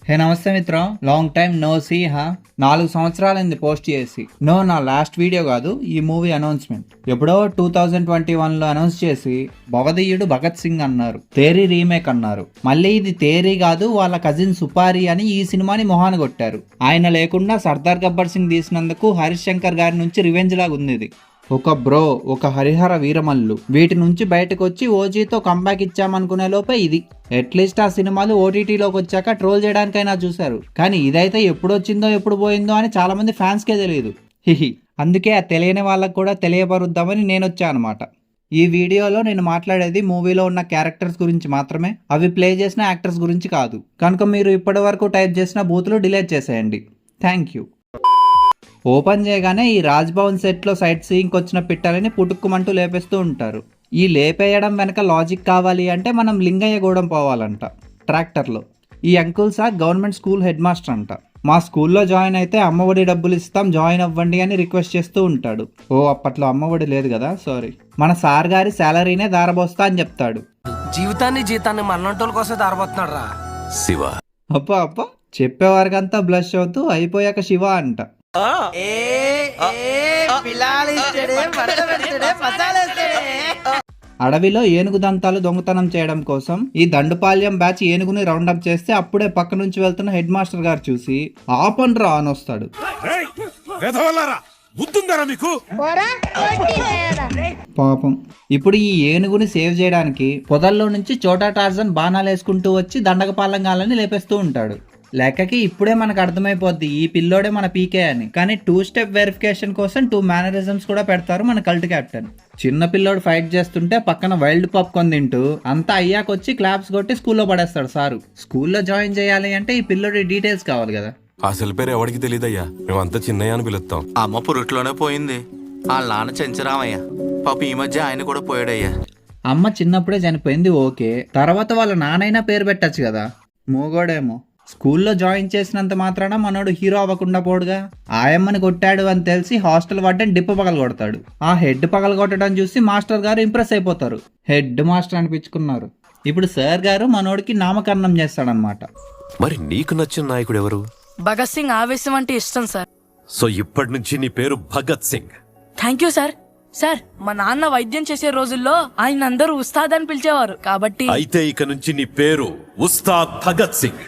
హే నమస్తే మిత్రం, long time no see. 4 సంవత్సరాలైంది post చేసి. నా లాస్ట్ వీడియో కాదు, ఈ మూవీ అనౌన్స్మెంట్ ఎప్పుడో 2021లో అనౌన్స్ చేసి భవదీయుడు భగత్ సింగ్ అన్నారు, తేరీ రీమేక్ అన్నారు. మళ్ళీ ఇది తేరీ కాదు, వాళ్ళ కజిన్ సుపారి అని ఈ సినిమాని మొహాన కొట్టారు. ఆయన లేకుండా సర్దార్ గబ్బర్ సింగ్ తీసినందుకు హరీష్ శంకర్ గారి నుంచి రివెంజ్ లాగా ఉంది ఇది. ఒక బ్రో, ఒక హరిహర వీరమల్లు వీటి నుంచి బయటకు వచ్చి ఓజీతో కంబ్యాక్ ఇచ్చామనుకునే లోపే ఇది. అట్లీస్ట్ ఆ సినిమాలు ఓటీటీలోకి వచ్చాక ట్రోల్ చేయడానికైనా చూశారు, కానీ ఇదైతే ఎప్పుడు వచ్చిందో ఎప్పుడు పోయిందో అని చాలా మంది ఫ్యాన్స్కే తెలియదు. హిహి, అందుకే ఆ తెలియని వాళ్ళకు కూడా తెలియపరుద్దామని నేను వచ్చా అనమాట. ఈ వీడియోలో నేను మాట్లాడేది మూవీలో ఉన్న క్యారెక్టర్స్ గురించి మాత్రమే, అవి ప్లే చేసిన యాక్టర్స్ గురించి కాదు. కనుక మీరు ఇప్పటి వరకు టైప్ చేసిన బూతులు డిలీట్ చేసేయండి. Thank you. ఓపెన్ చేయగానే ఈ రాజ్భవన్ సెట్లో సైట్ సీయింగ్కి వచ్చిన పిట్టలని పుట్టుక్కుమంటూ లేపేస్తూ ఉంటారు. ఈ లేపేయడం వెనక లాజిక్ కావాలి అంటే మనం లింగయ్యగూడెం పోవాలంట ట్రాక్టర్లో. ఈ uncle sir government school head master అంట. మా స్కూల్లో జాయిన్ అయితే అమ్మఒడి డబ్బులు ఇస్తాం, జాయిన్ అవ్వండి అని రిక్వెస్ట్ చేస్తూ ఉంటాడు. అప్పట్లో అమ్మఒడి లేదు కదా, సారీ. మన సార్ గారి శాలరీనే దారబోస్తా అని చెప్తాడు. జీతాన్ని మన్నోళ్ళ కోసం దారబోతున్నాడు రా శివ. అప్ప చెప్పేవారికంతా బ్లష్ అవుతూ అయిపోయాక శివ అంట. అడవిలో ఏనుగు దంతాలు దొంగతనం చేయడం కోసం ఈ దండుపాల్యం బ్యాచ్ ఏనుగుని రౌండప్ చేస్తే అప్పుడే పక్క నుంచి వెళ్తున్న హెడ్ మాస్టర్ గారు చూసి ఆపండ్రా అని వస్తాడు. పాపం ఇప్పుడు ఈ ఏనుగుని సేవ్ చేయడానికి పొదల్లో నుంచి చోటా టార్జన్ బాణాలు వేసుకుంటూ వచ్చి దండకపాలంగాలని లేపేస్తూ ఉంటాడు. లెక్కకి ఇప్పుడే మనకు అర్థమైపోద్ది ఈ పిల్లోడే మన పీకే అని. కానీ 2 స్టెప్ వెరిఫికేషన్ కోసం 2 మేనరిజమ్స్ కూడా పెడతారు మన కల్ట్ కెప్టెన్. చిన్న పిల్లోడు ఫైట్ చేస్తుంటే పక్కన వైల్డ్ పాప్కార్న్ తింటూ అంతా అయ్యాకొచ్చి క్లాప్స్ కొట్టి స్కూల్లో పడేస్తాడు సారు. స్కూల్లో జాయిన్ చేయాలి అంటే ఈ పిల్లోడి డీటెయిల్స్ కావాలి కదా. అసలు పేరు ఎవరికి తెలియదయ్యా, మేమంతా చిన్నయ్య అని పిలుస్తాం. అమ్మ పురుట్లోనే పోయింది, వాళ్ళ నాన్న చెంచరామయ్య. పాప ఈ మధ్య ఆయన కూడా పోయాడయ్యా. అమ్మ చిన్నప్పుడే చనిపోయింది, ఓకే. తర్వాత వాళ్ళ నాన్నైనా పేరు పెట్టచ్చు కదా. మూగోడేమో. స్కూల్లో జాయిన్ చేసినంత మాత్రాన మనోడు హీరో అవ్వకుండా పోడుగా. ఆయమ్మని కొట్టాడు అని తెలిసి హాస్టల్ వార్డెన్ డిప్పు పగల కొడతాడు. ఆ హెడ్ పగల కొట్టడం చూసి మాస్టర్ గారు ఇంప్రెస్ అయిపోతారు. హెడ్ మాస్టర్ అనిపించుకున్నారు. ఇప్పుడు సార్ గారు మనోడికి నామకరణం చేస్తాడనమాట. మరి నీకు నచ్చిన నాయకుడు ఎవరు? భగత్ సింగ్ ఆవేశం అంటే ఇష్టం సార్. సో ఇప్పటి నుంచి నీ పేరు Bhagat Singh. Thank you sir. Sir, మా నాన్న వైద్యం చేసే రోజుల్లో ఆయన అందరూ ఉస్తాద్ అని పిలిచేవారు కాబట్టి. అయితే ఇక నుంచి నీ పేరు ఉస్తాద్ భగత్ సింగ్.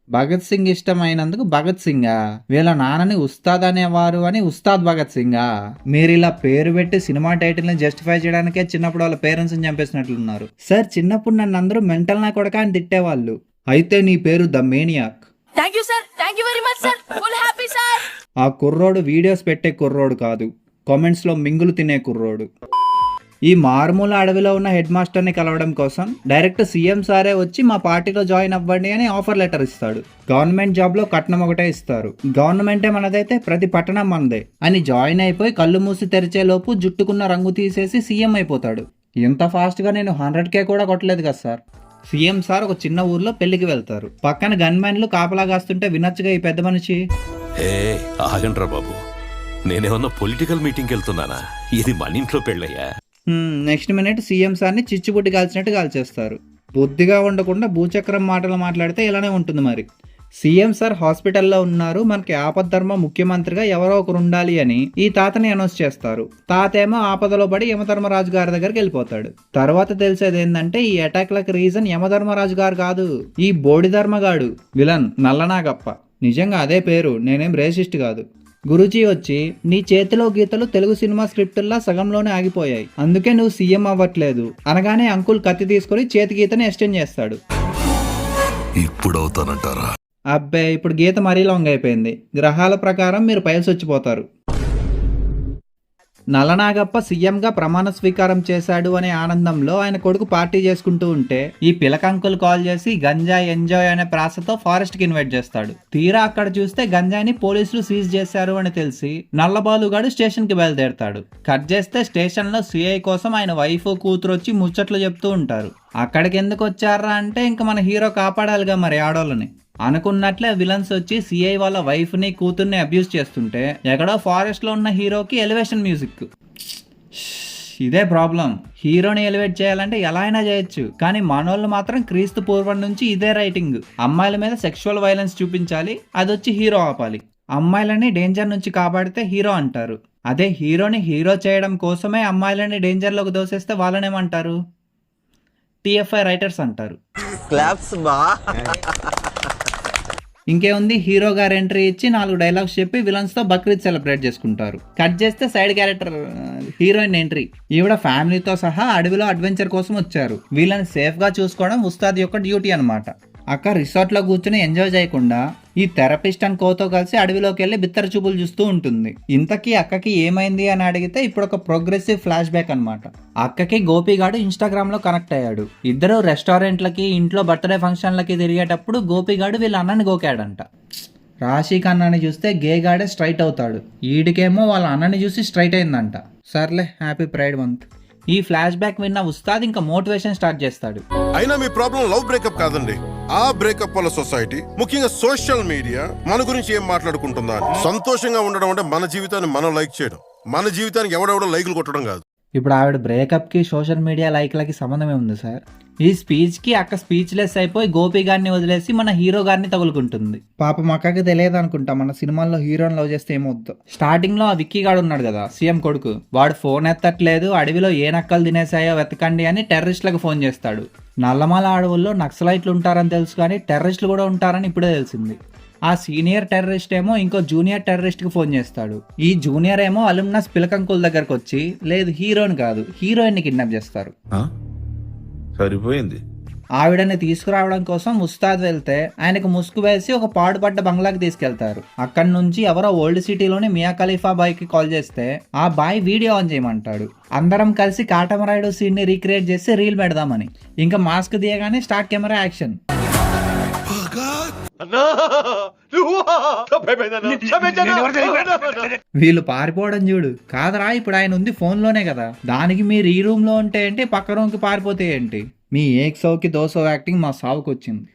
భగత్ సింగ్ ఇష్టమైనందుకు భగత్ సింగా? వీళ్ళ నాన్నని ఉస్తాద్ అనేవారు అని ఉస్తాద్ భగత్ సింగా? మీరు ఇలా పేరు పెట్టి సినిమా టైటిల్ ని జస్టిఫై చేయడానికే చిన్నప్పుడు వాళ్ళ పేరెంట్స్ ని చంపేసినట్లున్నారు. సార్, చిన్నప్పుడు నన్ను అందరూ మెంటల్ నా కొడక అని తిట్టేవాళ్ళు. అయితే నీ పేరు the maniac. Thank you sir. Thank you very much sir. Full happy sir. ఆ కుర్రోడు వీడియోస్ పెట్టే కుర్రోడు కాదు, కామెంట్స్ లో మింగులు తినే కుర్రోడు. ఈ మారుమూల అడవిలో ఉన్న హెడ్ మాస్టర్ని కలవడం కోసం డైరెక్ట్ సీఎం సారే వచ్చి మా పార్టీలో జాయిన్ అవ్వండి అని ఆఫర్ లెటర్ ఇస్తాడు. గవర్నమెంట్ జాబ్లో కట్నం ఒకటే ఇస్తారు, గవర్నమెంటే మనదైతే ప్రతి పట్టణం మనదే అని జాయిన్ అయిపోయి కళ్ళు మూసి తెరిచే లోపు జుట్టుకున్న రంగు తీసేసి సీఎం అయిపోతాడు. ఇంత ఫాస్ట్గా నేను 100K కూడా కొట్టలేదు కదా సార్. సీఎం సార్ ఒక చిన్న ఊర్లో పెళ్లికి వెళ్తారు. పక్కన గన్మ్యాన్లు కాపలా కాస్తుంటే వినొచ్చుగా ఈ పెద్ద మనిషి. ఆగండ్రా బాబు, నేనేమన్నా పొలిటికల్ మీటింగ్కి వెళ్తున్నానా? ఇది మన ఇంట్లో పెళ్ళయ్యా. నెక్స్ట్ మినిట్ సీఎం సార్ని చిచ్చుబుడ్డి కాల్చినట్టు కాల్చేస్తారు. బుద్ధిగా ఉండకుండా భూచక్రం మాటలు మాట్లాడితే ఇలానే ఉంటుంది మరి. సీఎం సార్ హాస్పిటల్లో ఉన్నారు, మనకి ఆపద్ధర్మ ముఖ్యమంత్రిగా ఎవరో ఒకరు ఉండాలి అని ఈ తాతని అనౌన్స్ చేస్తారు. తాతేమో ఆపదలో పడి యమధర్మరాజు గారి దగ్గరికి వెళ్ళిపోతాడు. తర్వాత తెలిసేది ఏంటంటే ఈ అటాక్లకు రీజన్ యమధర్మరాజు గారు కాదు, ఈ బోడిధర్మగాడు విలన్ నల్లనాగప్ప. నిజంగా అదే పేరు, నేనేం రేసిస్ట్ కాదు. గురూజీ వచ్చి నీ చేతిలో గీతలు తెలుగు సినిమా స్క్రిప్టుల్లా సగంలోనే ఆగిపోయాయి, అందుకే నువ్వు సీఎం అవ్వట్లేదు అనగానే అంకుల్ కత్తి తీసుకొని చేతి గీతని ఎక్స్టెండ్ చేస్తాడు. ఇప్పుడు అవుతానంటారా? అబ్బే, ఇప్పుడు గీత మరీ లాంగ్ అయిపోయింది. గ్రహాల ప్రకారం మీరు పైల్స్ వచ్చిపోతారు. నల్లనాగప్ప సీఎంగా ప్రమాణ స్వీకారం చేశాడు అనే ఆనందంలో ఆయన కొడుకు పార్టీ చేసుకుంటూ ఉంటే ఈ పిలకంకుల్ కాల్ చేసి గంజాయి ఎంజాయ్ అనే ప్రాసతో ఫారెస్ట్ కి ఇన్వైట్ చేస్తాడు. తీరా అక్కడ చూస్తే గంజాయిని పోలీసులు సీజ్ చేశారు అని తెలిసి నల్లబాలుగాడు స్టేషన్ కి బయలుదేరతాడు. కట్ చేస్తే స్టేషన్ లో సిఐ కోసం ఆయన వైఫ్ కూతురు వచ్చి ముచ్చట్లు చెప్తూ ఉంటారు. అక్కడికి ఎందుకు వచ్చారా అంటే ఇంక మన హీరో కాపాడాలిగా మరి ఆడోళ్ళని. అనుకున్నట్లే విలన్స్ వచ్చి సిఐ వాళ్ళ వైఫ్ ని కూతుర్ని అబ్యూస్ చేస్తుంటే ఎక్కడో ఫారెస్ట్ లో ఉన్న హీరోకి ఎలివేషన్ మ్యూజిక్. ఇదే ప్రాబ్లం. హీరోని ఎలివేట్ చేయాలంటే ఎలా అయినా చేయొచ్చు, కానీ మనోళ్ళు మాత్రం క్రీస్తు పూర్వం నుంచి ఇదే రైటింగ్. అమ్మాయిల మీద సెక్షువల్ వైలెన్స్ చూపించాలి, అదొచ్చి హీరో ఆపాలి. అమ్మాయిలని డేంజర్ నుంచి కాపాడితే హీరో అంటారు. అదే హీరోని హీరో చేయడం కోసమే అమ్మాయిలని డేంజర్లోకి దోసేస్తే వాళ్ళనేమంటారు? TFI రైటర్స్ అంటారు. ఇంకేముంది, హీరో గారు ఎంట్రీ ఇచ్చి 4 డైలాగ్స్ చెప్పి విలన్స్ తో బక్రీద్ సెలబ్రేట్ చేసుకుంటారు. కట్ చేస్తే సైడ్ క్యారెక్టర్ హీరోయిన్ ఎంట్రీ. ఈవిడ ఫ్యామిలీతో సహా అడవిలో అడ్వెంచర్ కోసం వచ్చారు. వీళ్ళని సేఫ్ గా చూసుకోవడం ఉస్తాద్ యొక్క డ్యూటీ అన్నమాట. అక్క రిసార్ట్ లో కూర్చుని ఎంజాయ్ చేయకుండా ఈ థెరపిస్ట్ అండ్ కోతో కలిసి అడవిలోకి వెళ్ళి బిత్తర చూపులు చూస్తూ ఉంటుంది. ఇంతకీ అక్కకి ఏమైంది అని అడిగితే ఇప్పుడు ఒక ప్రోగ్రెసివ్ ఫ్లాష్ బ్యాక్ అనమాట. అక్కకి గోపిగాడు ఇన్స్టాగ్రామ్ లో కనెక్ట్ అయ్యాడు. ఇద్దరు రెస్టారెంట్లకి, ఇంట్లో బర్త్డే ఫంక్షన్లకి తిరిగేటప్పుడు గోపిగాడు వీళ్ళ అన్నని గోకాడంట. రాశిక్ అన్నని చూస్తే గేగాడే స్ట్రైట్ అవుతాడు. ఈడికేమో వాళ్ళ అన్నని చూసి స్ట్రైట్ అయిందంట. సర్లే, హ్యాపీ ప్రైడ్ మంత్. ఈ ఫ్లాష్ బ్యాక్ విన్న ఉస్తాద్ ఇంకా మోటివేషన్ స్టార్ట్ చేస్తాడు. అయినా మీ ప్రాబ్లం లవ్ బ్రేకప్ కాదండి, ఆ బ్రేకప్ వల్ల సొసైటీ, ముఖ్యంగా సోషల్ మీడియా మన గురించి ఏం మాట్లాడుకుంటుందా అని. సంతోషంగా ఉండడం అంటే మన జీవితాన్ని మనం లైక్ చేయడం, మన జీవితానికి ఎవడెవడో లైకులు కొట్టడం కాదు. ఇప్పుడు ఆవిడ బ్రేకప్ కి సోషల్ మీడియా లైక్లకి సంబంధమే ఉంది సార్. ఈ స్పీచ్ కి అక్క స్పీచ్లెస్ అయిపోయి గోపి గారిని వదిలేసి మన హీరో గారిని తగులుకుంటుంది. పాపం అక్కకి తెలియదు అనుకుంటా మన సినిమాల్లో హీరోని లవ్ చేస్తే ఏమవుద్దు. స్టార్టింగ్ లో ఆ విక్కీ గాడు ఉన్నాడు కదా, సీఎం కొడుకు, వాడు ఫోన్ ఎత్తట్లేదు, అడవిలో ఏ నక్కలు తినేసాయో వెతకండి అని టెర్రరిస్టులకు ఫోన్ చేస్తాడు. నల్లమల అడవుల్లో నక్సలైట్లు ఉంటారని తెలుసు, కానీ టెర్రరిస్టులు కూడా ఉంటారని ఇప్పుడే తెలిసింది. ఆ సీనియర్ టెర్రరిస్ట్ ఏమో ఇంకో జూనియర్ టెర్రరిస్ట్ కి ఫోన్ చేస్తాడు. ఈ జూనియర్ ఏమో అలుమ్నస్ పిలకంకుల దగ్గరకు వచ్చి, లేదు హీరోని కాదు హీరోయిన్ ని కిడ్నాప్ చేస్తారు. సరిపోయింది. ఆవిడని తీసుకురావడం కోసం ఉస్తాద్ వెళ్తే ఆయనకు ముసుగు వేసి ఒక పాడుపడ్డ బంగ్లాకి తీసుకెళ్తారు. అక్కడి నుంచి ఎవరో ఓల్డ్ సిటీలోని మియా ఖలీఫా బాయ్ కి కాల్ చేస్తే ఆ బాయ్ వీడియో ఆన్ చేయమంటాడు. అందరం కలిసి కాటమరాయుడు సీన్ ని రీక్రియేట్ చేసి రీల్ పెడదామని. ఇంకా మాస్క్ తీయగానే స్టార్ట్ కెమెరా యాక్షన్. వీళ్ళు పారిపోవడం చూడు. కాదరా, ఇప్పుడు ఆయన ఉంది ఫోన్ లోనే కదా, దానికి మీరు ఈ రూమ్ లో ఉంటే ఏంటి, పక్క రూమ్ కి పారిపోతే ఏంటి? మీ ఏక్సోకి దోసో యాక్టింగ్ మా సావుకు వచ్చింది.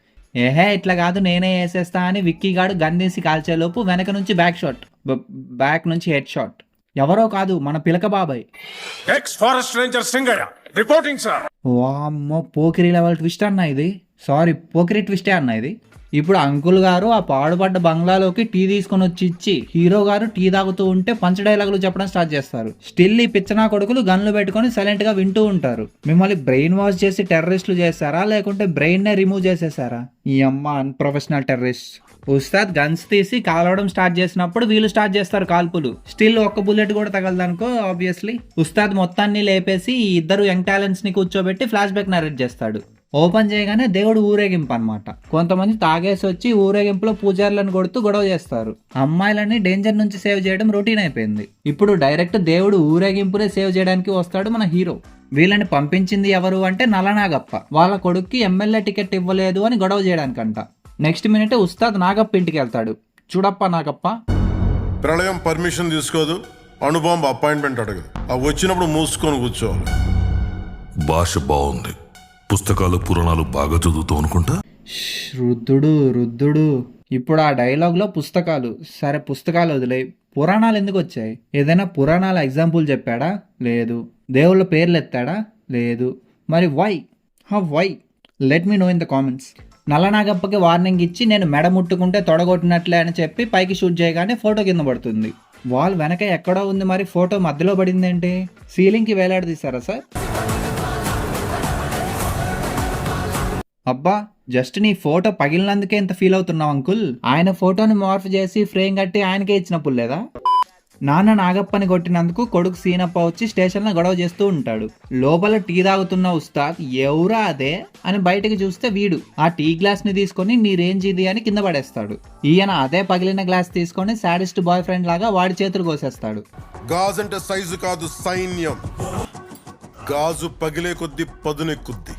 ఏహే ఇట్లా కాదు నేనే వేసేస్తా అని విక్కీ గాడు గన్ తీసి కాల్చేలోపు వెనక నుంచి బ్యాక్ నుంచి హెడ్ షాట్. ఎవరో కాదు, మన పిలక బాబాయ్. Ex forest ranger Singaiah reporting sir. వామ్మో, పోకిరి లెవెల్ ట్విస్ట్ అన్న ఇది. సారీ, పోకిరి ట్విస్టే అన్న ఇది. ఇప్పుడు అంకుల్ గారు ఆ పాడుపడ్డ బంగ్లాలోకి టీ తీసుకొని వచ్చి ఇచ్చి హీరో గారు టీ తాగుతూ ఉంటే పంచ డైలాగులు చెప్పడం స్టార్ట్ చేస్తారు. స్టిల్ ఈ పిచ్చనా కొడుకులు గన్లు పెట్టుకొని సైలెంట్ గా వింటూ ఉంటారు. మిమ్మల్ని బ్రెయిన్ వాష్ చేసి టెర్రరిస్టులు చేస్తారా, లేకుంటే బ్రెయిన్ నే రిమూవ్ చేసేసారా? ఈ అమ్మ అన్ప్రొఫెషనల్ టెర్రరిస్ట్. ఉస్తాద్ గన్స్ తీసి కాలవడం స్టార్ట్ చేసినప్పుడు వీళ్ళు స్టార్ట్ చేస్తారు కాల్పులు. స్టిల్ ఒక్క బుల్లెట్ కూడా తగలదనుకో ఆబ్వియస్లీ. ఉస్తాద్ మొత్తాన్ని లేపేసి ఈ ఇద్దరు యంగ్ టాలెంట్స్ ని కూర్చోబెట్టి ఫ్లాష్ బ్యాక్ నరేట్ చేస్తాడు. ఓపెన్ చేయగానే దేవుడు ఊరేగింపు అనమాట. కొంతమంది తాగేసి వచ్చి ఊరేగింపులో పూజారులను కొడుతూ గొడవ చేస్తారు. అమ్మాయిలని డేంజర్ నుంచి సేవ్ చేయడం రొటీన్ అయిపోయింది. ఇప్పుడు డైరెక్ట్ దేవుడు ఊరేగింపునే సేవ్ చేయడానికి వస్తాడు మన హీరో. వీళ్ళని పంపించింది ఎవరు అంటే నల్లనాగప్ప. వాళ్ళ కొడుక్కి ఎమ్మెల్యే టికెట్ ఇవ్వలేదు అని గొడవ చేయడానికంట. నెక్స్ట్ మినిట్ ఉస్తాద్ నాగప్ప ఇంటికి వెళ్తాడు. చూడప్ప నాగప్ప, ప్రళయం పర్మిషన్ తీసుకోదు, అణుబాంబు అపాయింట్మెంట్ అడగదు, అవి వచ్చినప్పుడు మూసుకొని కూర్చోవాలి. భాష బాగుంది, పుస్తకాలు పురాణాలు బాగా చదువుతావు అనుకుంటా. రుద్దుడు. ఇప్పుడు ఆ డైలాగ్ లో పుస్తకాలు, సరే పుస్తకాలు వదిలే, పురాణాలు ఎందుకు వచ్చాయి? ఏదైనా పురాణాల ఎగ్జాంపుల్ చెప్పాడా? లేదు. దేవుళ్ళ పేర్లు ఎత్తాడా? లేదు. మరి why? Let me know in the comments. నల్లనాగప్పకి వార్నింగ్ ఇచ్చి నేను మెడ ముట్టుకుంటే తొడగొట్టినట్లే అని చెప్పి పైకి షూట్ చేయగానే ఫోటో కింద పడుతుంది. వాల్ వెనక ఎక్కడో ఉంది, మరి ఫోటో మధ్యలో పడిందేంటి? సీలింగ్ కి వేలాడదీశారా సార్? అబ్బా, జస్ట్ నీ ఫోటో పగిలినందుకే ఇంత ఫీల్ అవుతున్నావు అంకుల్. ఆయన ఫోటోని మార్ఫ్ చేసి ఫ్రేమ్ కట్టి ఆయనకే ఇచ్చినప్పుడు లేదా? నాన్న నాగప్పని కొట్టినందుకు కొడుకు సీనప్ప వచ్చి స్టేషన్ లో గొడవ చేస్తూ ఉంటాడు. లోపల టీ తాగుతున్న ఉస్తాద్ ఎవరా అదే అని బయటకు చూస్తే వీడు ఆ టీ గ్లాస్ ని తీసుకొని నీ రేంజ్ ఇది అని కింద పడేస్తాడు. ఈయన అదే పగిలిన గ్లాస్ తీసుకొని సాడిస్ట్ బాయ్ ఫ్రెండ్ లాగా వాడి చేతులు కోసేస్తాడు. గాజు అంటే సైజు కాదు, సైన్యం. గాజు పగిలే కొద్ది పదునెక్కుద్ది.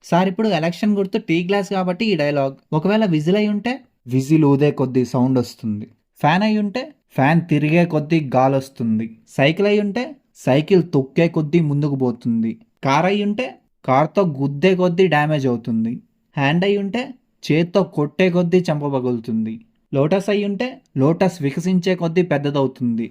సార్ ఇప్పుడు ఎలక్షన్ గుర్తు టీ గ్లాస్ కాబట్టి ఈ డైలాగ్. ఒకవేళ విజిల్ అయి ఉంటే విజిల్ ఊదే కొద్దీ సౌండ్ వస్తుంది. ఫ్యాన్ అయి ఉంటే ఫ్యాన్ తిరిగే కొద్దీ గాలి వస్తుంది. సైకిల్ అయి ఉంటే సైకిల్ తొక్కే కొద్దీ ముందుకు పోతుంది. కార్ అయి ఉంటే కార్తో గుద్దే కొద్దీ డ్యామేజ్ అవుతుంది. హ్యాండ్ అయి ఉంటే చేత్తో కొట్టే కొద్దీ చెంప పగులుతుంది. లోటస్ అయి ఉంటే లోటస్ వికసించే కొద్దీ పెద్దదవుతుంది.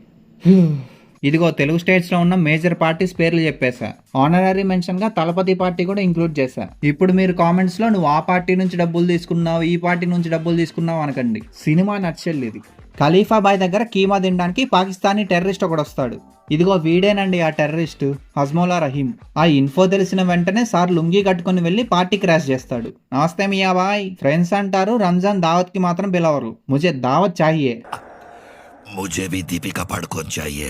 ఇదిగో తెలుగు స్టేట్స్ లో ఉన్న మేజర్ పార్టీస్ పేర్లు చెప్పేశా. ఆనరరీ మెన్షన్ గా తలపతి పార్టీ కూడా ఇంక్లూడ్ చేశా. ఇప్పుడు మీరు కామెంట్స్ లో నువ్వు ఆ పార్టీ నుంచి డబ్బులు తీసుకున్నావు, ఈ పార్టీ నుంచి డబ్బులు తీసుకున్నావు అనకండి. సినిమా నచ్చలేదు ఇది. ఖలీఫాబాయ్ దగ్గర కీమా తినడానికి పాకిస్తానీ టెర్రరిస్ట్ ఒకడు వస్తాడు. ఇదిగో వీడేనండి ఆ టెర్రరిస్ట్, హజ్మౌలా రహీం. ఆ ఇన్ఫో తెలిసిన వెంటనే సార్ లుంగీ కట్టుకుని వెళ్ళి పార్టీ క్రాష్ చేస్తాడు. నమస్తే మియా బాయ్. ఫ్రెండ్స్ అంటారు, రంజాన్ దావత్ కి మాత్రం పిలవరు. ముజే దావత్ చాహియే. मुझे भी दीपिका पादुकोण चाहिए.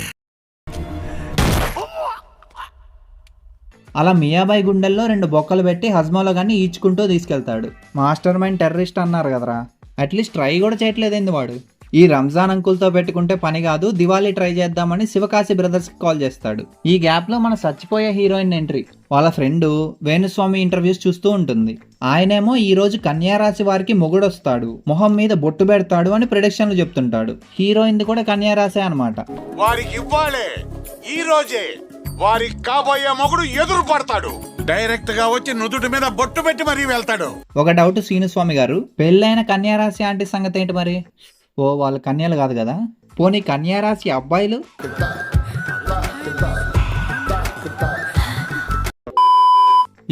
అలా మియాబాయ్ గుండెల్లో 2 బొక్కలు పెట్టి హజ్మౌలా గాన్ని ఈడ్చుకుంటూ తీసుకెళ్తాడు. మాస్టర్ మైండ్ టెర్రరిస్ట్ అన్నారు కదరా, అట్లీస్ట్ ట్రై కూడా చేయట్లేదేంది వాడు. ఈ రంజాన్ అంకుల్తో పెట్టుకుంటే పని కాదు, దివాళీ ట్రై చేద్దామని శివకాశి బ్రదర్స్ కాల్ చేస్తాడు. ఈ గ్యాప్ లో మన చచ్చిపోయే హీరోయిన్ ఎంట్రీ. వాళ్ళ ఫ్రెండ్ వేణుస్వామి ఇంటర్వ్యూస్ చూస్తూ ఉంటుంది. ఆయనేమో ఈ రోజు కన్యారాశి వారికి మొగుడొస్తాడు, మొహం మీద బొట్టు పెడతాడు అని ప్రిడిక్షన్లు చెప్తుంటాడు. హీరోయిన్ కూడా కన్యారాశే అన్నమాట. వారికి ఇవ్వాలే ఈ రోజే వారి కాబోయే మొగుడు ఎదురు పడతాడు. డైరెక్ట్ గా వచ్చి నుదుటి మీద బొట్టు పెట్టి మరీ వెళ్తాడు. ఒక డౌట్ సీనుస్వామి గారు, పెళ్ళైన కన్యారాశి ఆంటీ సంగతి ఏంటి మరి? ఓ వాళ్ళ కన్యలు కాదు కదా, పోనీ కన్యారాశి అబ్బాయిలు?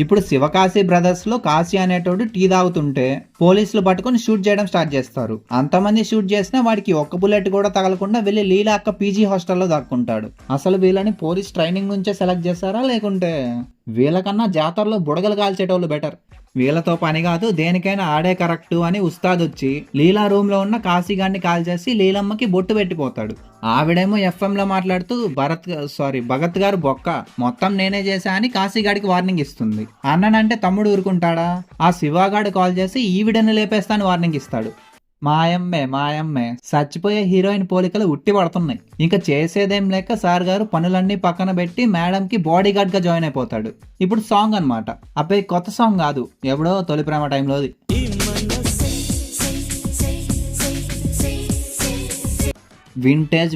ఇప్పుడు శివకాశి బ్రదర్స్ లో కాశీ అనేటోడు టీ తాగుతుంటే పోలీసులు పట్టుకొని షూట్ చేయడం స్టార్ట్ చేస్తారు. అంతమంది షూట్ చేసినా వాడికి ఒక్క బుల్లెట్ కూడా తగలకుండా వెళ్ళి లీలా అక్క పీజీ హాస్టల్లో దాక్కుంటాడు. అసలు వీళ్ళని పోలీస్ ట్రైనింగ్ నుంచే సెలెక్ట్ చేస్తారా, లేకుంటే వీళ్ళకన్నా జాతరలో బుడగలు కాల్చేటోళ్ళు బెటర్? వీళ్ళతో పని కాదు, దేనికైనా ఆడే కరెక్ట్ అని ఉస్తాద్ వచ్చి లీలా రూమ్ లో ఉన్న కాశీగాన్ని కాల్ చేసి లీలమ్మకి బొట్టు పెట్టిపోతాడు. ఆవిడేమో ఎఫ్ఎం లో మాట్లాడుతూ భగత్ గారు బొక్క మొత్తం నేనే చేశా అని కాశీగాడికి వార్నింగ్ ఇస్తుంది. అన్ననంటే తమ్ముడు ఊరుకుంటాడా? ఆ శివగాడు కాల్ చేసి ఈవిడని లేపేస్తాను వార్నింగ్ ఇస్తాడు. మాయమ్మే చచ్చిపోయే హీరోయిన్ పోలికలు ఉట్టి పడుతున్నాయి. ఇంకా చేసేదేం లేక సార్ గారు పనులన్నీ పక్కన పెట్టి మేడం కి బాడీ గార్డ్ గా జాయిన్ అయిపోతాడు. ఇప్పుడు సాంగ్ అన్నమాట. అబ్బాయి కొత్త సాంగ్ కాదు, ఎప్పుడో తొలి ప్రేమ టైంలోది.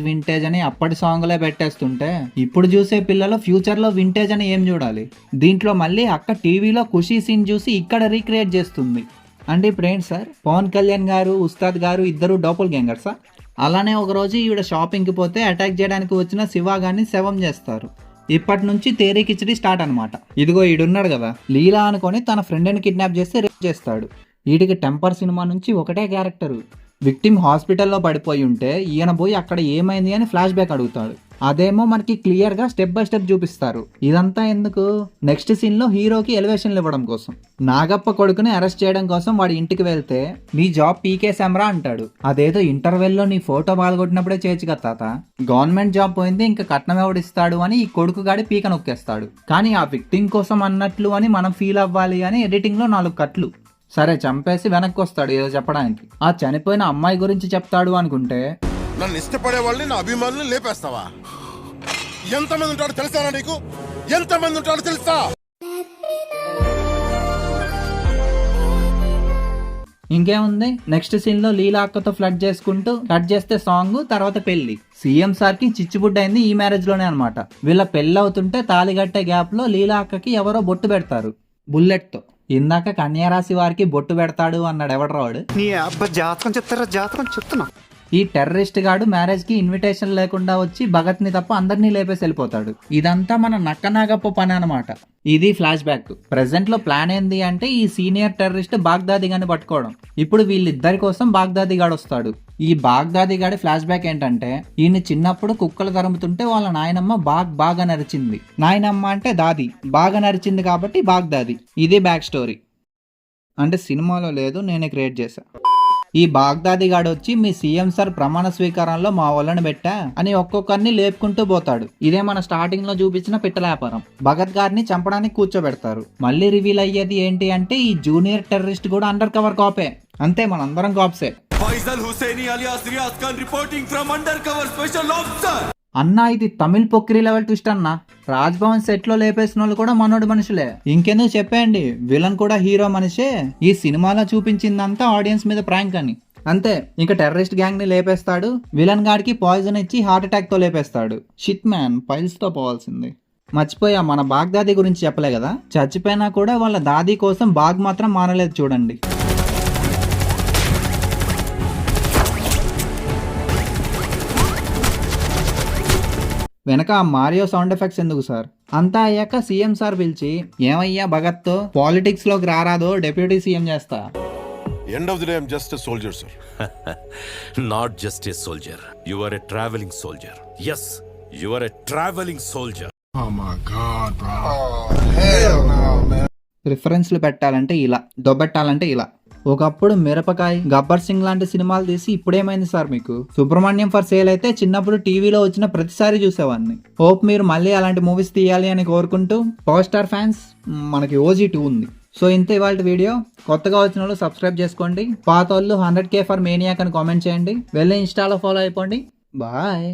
వింటేజ్ అని అప్పటి సాంగ్లే పెట్టేస్తుంటే ఇప్పుడు చూసే పిల్లలు ఫ్యూచర్ లో వింటేజ్ అని ఏం చూడాలి? దీంట్లో మళ్ళీ అక్క టీవీలో ఖుషీ సీన్ చూసి ఇక్కడ రీక్రియేట్ చేస్తుంది. అంటే ఇప్పుడు ఏంటి సార్, పవన్ కళ్యాణ్ గారు ఉస్తాద్ గారు ఇద్దరు డోపుల్ గ్యాంగర్సా? అలానే ఒకరోజు ఈవిడ షాపింగ్కి పోతే అటాక్ చేయడానికి వచ్చిన శివాగాన్ని శవం చేస్తారు. ఇప్పటి నుంచి తేరీ కిచడీ స్టార్ట్ అనమాట. ఇదిగో ఈడున్నాడు కదా, లీలా అనుకొని తన ఫ్రెండ్ని కిడ్నాప్ చేసి రేప్ చేస్తాడు. వీడికి టెంపర్ సినిమా నుంచి ఒకటే క్యారెక్టరు. విక్టిమ్ హాస్పిటల్లో పడిపోయి ఉంటే ఈయన పోయి అక్కడ ఏమైంది అని ఫ్లాష్ బ్యాక్ అడుగుతాడు. అదేమో మనకి క్లియర్ గా స్టెప్ బై స్టెప్ చూపిస్తారు. ఇదంతా ఎందుకు? నెక్స్ట్ సీన్ లో హీరోకి ఎలివేషన్లు ఇవ్వడం కోసం. నాగప్ప కొడుకుని అరెస్ట్ చేయడం కోసం వాడి ఇంటికి వెళ్తే నీ జాబ్ పీకేశాంరా అంటాడు. అదేదో ఇంటర్వెల్ లో నీ ఫోటో పాల్గొట్టినప్పుడే చేయొచ్చు కదా తాత, గవర్నమెంట్ జాబ్ పోయింది ఇంకా కట్నం ఎవడిస్తాడు అని ఈ కొడుకు గాడి పీక నొక్కేస్తాడు. కానీ ఆ విక్టిమ్ కోసం అన్నట్లు అని మనం ఫీల్ అవ్వాలి అని ఎడిటింగ్ లో 4 కట్లు. సరే చంపేసి వెనక్కి వస్తాడు ఏదో చెప్పడానికి. ఆ చనిపోయిన అమ్మాయి గురించి చెప్తాడు అనుకుంటే నన్ను ఇష్టపడే వాళ్ళని నా అభిమానులు లేపేస్తావా? ఎంతమంది ఉంటాడో తెలుసా నీకు? ఎంతమంది ఉంటాడో తెలుసా? ఇంకేముంది, నెక్స్ట్ సీన్ లో లీలా అక్కతో ఫ్లడ్ చేసుకుంటూ కట్ చేస్తే సాంగ్, తర్వాత పెళ్లి. సీఎం సార్ కి చిచ్చుబుడ్డ అయింది ఈ మ్యారేజ్ లోనే అనమాట. వీళ్ళ పెళ్లి అవుతుంటే తాళిగట్టే గ్యాప్ లో లీలా అక్కకి ఎవరో బొట్టు పెడతారు బుల్లెట్ తో. ఇందాక కన్యారాశి వారికి బొట్టు పెడతాడు అన్నాడు ఎవడ్రావాడు? జాతకం చెప్తున్నా. ఈ టెర్రరిస్ట్ గాడు మ్యారేజ్ కి ఇన్విటేషన్ లేకుండా వచ్చి భగత్ ని తప్ప అందరినీ లేపేసి వెళ్ళిపోతాడు. ఇదంతా మన నక్కనాగప్ప పని అనమాట. ఇది ఫ్లాష్ బ్యాక్. ప్రెసెంట్ లో ప్లాన్ ఏంది అంటే ఈ సీనియర్ టెర్రరిస్ట్ బాగ్దాది గాని పట్టుకోవడం. ఇప్పుడు వీళ్ళిద్దరి కోసం బాగ్దాది గాడు వస్తాడు. ఈ బాగ్దాది గాడి ఫ్లాష్ బ్యాక్ ఏంటంటే ఈయన చిన్నప్పుడు కుక్కలు తరుముతుంటే వాళ్ళ నాయనమ్మ బాగా నరిచింది. నాయనమ్మ అంటే దాది, బాగా నరిచింది కాబట్టి బాగ్దాది. ఇది బ్యాక్ స్టోరీ. అంటే సినిమాలో లేదు, నేనే క్రియేట్ చేశా. ఈ బాగ్దాది గాడు వచ్చి మీ సీఎం సార్ ప్రమాణ స్వీకారంలో మా వాళ్ళని పెట్టా అని ఒక్కొక్కరిని లేపుకుంటూ పోతాడు. ఇదే మన స్టార్టింగ్ లో చూపించిన పిట్టల వ్యాపారం. భగత్ గారిని చంపడానికి కూర్చోబెడతారు. మళ్ళీ రివీల్ అయ్యేది ఏంటి అంటే ఈ జూనియర్ టెర్రరిస్ట్ కూడా అండర్ కవర్ కాపే. అంతే, మనందరం కాప్సే. Faizal Husseini alias Riyaz Khan reporting from under cover special officer. అన్నా ఇది తమిళ్ పొక్కిరి లెవెల్ ట్విస్ట్ అన్నా. రాజ్ భవన్ సెట్ లో లేపేసిన వాళ్ళు కూడా మనోడు మనుషులే. ఇంకెందుకు చెప్పండి, విలన్ కూడా హీరో మనిషే. ఈ సినిమాలో చూపించిందంతా ఆడియన్స్ మీద ప్రాంక్ అని. అంతే, ఇంకా టెర్రరిస్ట్ గ్యాంగ్ ని లేపేస్తాడు. విలన్ గాడికి పాయిజన్ ఇచ్చి హార్ట్ అటాక్ తో లేపేస్తాడు. షిట్ మ్యాన్, పైల్స్ తో పోవాల్సింది. మర్చిపోయా, మన బాగ్దాది గురించి చెప్పలే కదా. చచ్చిపోయినా కూడా వాళ్ళ దాది కోసం బాగ్ మాత్రం మానలేదు చూడండి. వెనక ఆ మారియో సౌండ్ ఎఫెక్ట్స్ ఎందుకు సార్? అంతా అయ్యాక సీఎం సార్ పిలిచి, ఏమయ్యా భగత్, పాలిటిక్స్ లోకి రారాదో డెప్యూటీ సీఎం చేస్తా. End of the day I'm just a soldier sir. Not just a soldier, you are a travelling soldier. Yes, you are a travelling soldier. రిఫరెన్స్లు పెట్టాలంటే ఇలా, దొబ్బెట్టాలంటే ఇలా. ఒకప్పుడు మిరపకాయ్, గబ్బర్ సింగ్ లాంటి సినిమాలు తీసి ఇప్పుడేమైంది సార్ మీకు? సుబ్రహ్మణ్యం ఫర్ సేల్ అయితే చిన్నప్పుడు టీవీలో వచ్చిన ప్రతిసారి చూసేవాడిని. హోప్ మీరు మళ్ళీ అలాంటి మూవీస్ తీయాలి అని కోరుకుంటూ, పవర్ స్టార్ ఫ్యాన్స్, మనకి OG2 ఉంది. సో ఇంత ఇవాళ వీడియో. కొత్తగా వచ్చిన వాళ్ళు సబ్స్క్రైబ్ చేసుకోండి. పాత వాళ్ళు 100K ఫర్ మేనియాక్ అని కామెంట్ చేయండి. వెళ్ళి ఇన్స్టాలో ఫాలో అయిపోండి. బాయ్.